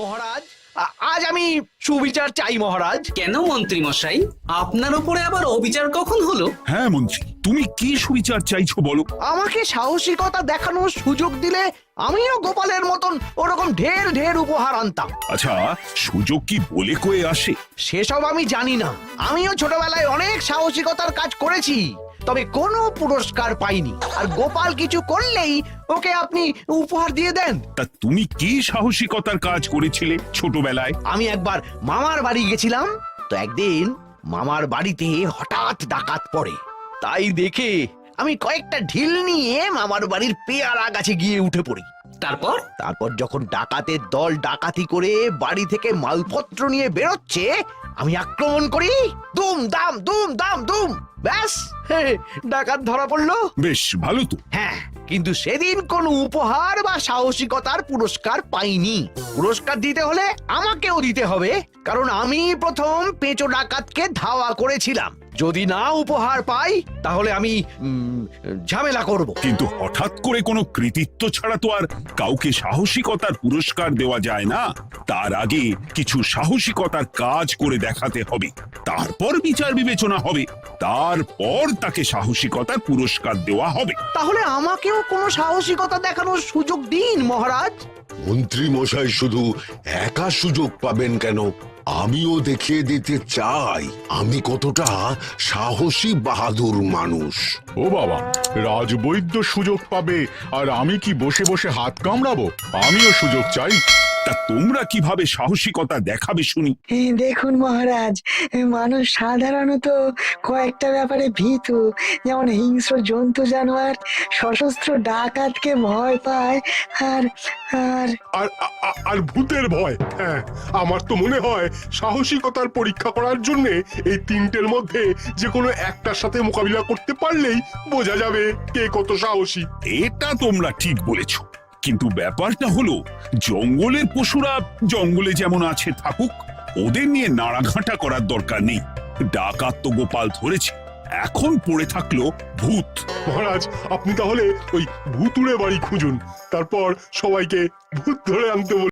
মহারাজ, আজ আমি সুবিচার চাই মহারাজ। কেন মন্ত্রী মশাই, আপনার উপরে আবার অবিচার কখন হলো? হ্যাঁ মন্ত্রী, তুমি কি সুবিচার চাইছো বলো? আমাকে সাহসিকতা দেখানোর সুযোগ দিলে আমিও গোপালের মতন ওরকম ঢের ঢের উপহার আনতাম। আচ্ছা, সুযোগ কি বলে কয়ে আসে? সেসব আমি জানি না। আমিও ছোটবেলায় অনেক সাহসিকতার কাজ করেছি, তবে কোনো পুরস্কার পাইনি। আর গোপাল কিছু করলেই ওকে আপনি উপহার দিয়ে দেন। তা তুমি কি সাহসিকতার কাজ করেছিলে ছোটবেলায়? আমি একবার মামার বাড়ি গেছিলাম, তো একদিন মামার বাড়িতে হঠাৎ ডাকাত পড়ে। তাই দেখে আমি কয়েকটা ঢিল নিয়ে মামার বাড়ির পেয়ারা গাছে গিয়ে উঠে পড়ি। তারপর যখন ডাকাতের দল ডাকাতি করে বাড়ি থেকে মালপত্র নিয়ে বেরোচ্ছে, আমি আক্রমণ করি। দুম দাম দুম দাম দুম, ব্যাস ডাকাত ধরা পড়লো। বেশ ভালো তো। হ্যাঁ, কিন্তু সেদিন কোনো উপহার বা সাহসিকতার পুরস্কার পাইনি। পুরস্কার দিতে হলে আমাকেও দিতে হবে, কারণ আমি প্রথম পেঁচো ডাকাতকে ধাওয়া করেছিলাম। যদি না উপহার পাই তাহলে আমি ঝামেলা করব। কিন্তু হঠাৎ করে কোনো কৃতিত্ব ছাড়া তো আর কাউকে সাহসিকতার পুরস্কার দেওয়া যায় না। তার আগে কিছু সাহসিকতার কাজ করে দেখাতে হবে, তারপর বিচার বিবেচনা হবে, তারপর তাকে সাহসিকতার পুরস্কার দেওয়া হবে। তাহলে আমাকেও কোনো সাহসিকতা দেখানোর সুযোগ দিন মহারাজ। মন্ত্রী মশাই শুধু একা সুযোগ পাবেন কেন, আমিও দেখিয়ে দিতে চাই আমি কতটা সাহসী বাহাদুর মানুষ। ও বাবা, রাজবৈদ্য সুযোগ পাবে আর আমি কি বসে বসে হাত কামড়াবো? আমিও সুযোগ চাই। তা তোমরা কিভাবে সাহসিকতা দেখাবে শুনি? দেখুন মহারাজ, মানুষ সাধারণত কয়েকটা ব্যাপারে ভীতু, যেমন হিংস্র জন্তু জানোয়ার, সশস্ত্র ডাকাতকে ভয় পায়, আর আর আর আর ভূতের ভয়। হ্যাঁ, আমার তো মনে হয় সাহসিকতার পরীক্ষা করার জন্য এই তিনটের মধ্যে যে কোনো একটার সাথে মোকাবিলা করতে পারলেই বোঝা যাবে কে কত সাহসী। এটা তোমরা ঠিক বলেছ, কিন্তু ব্যাপারটা হলো জঙ্গলের পশুরা জঙ্গলে যেমন আছে থাকুক, ওদের নিয়ে নাড়াঘাটা করার দরকার নেই। ডাকাত তো গোপাল ধরেছে, এখন পড়ে থাকলো ভূত। মহারাজ, আপনি তাহলে ওই ভূতুড়ে বাড়ি খুঁজুন, তারপর সবাইকে ভূত ধরে আনতে বলুন।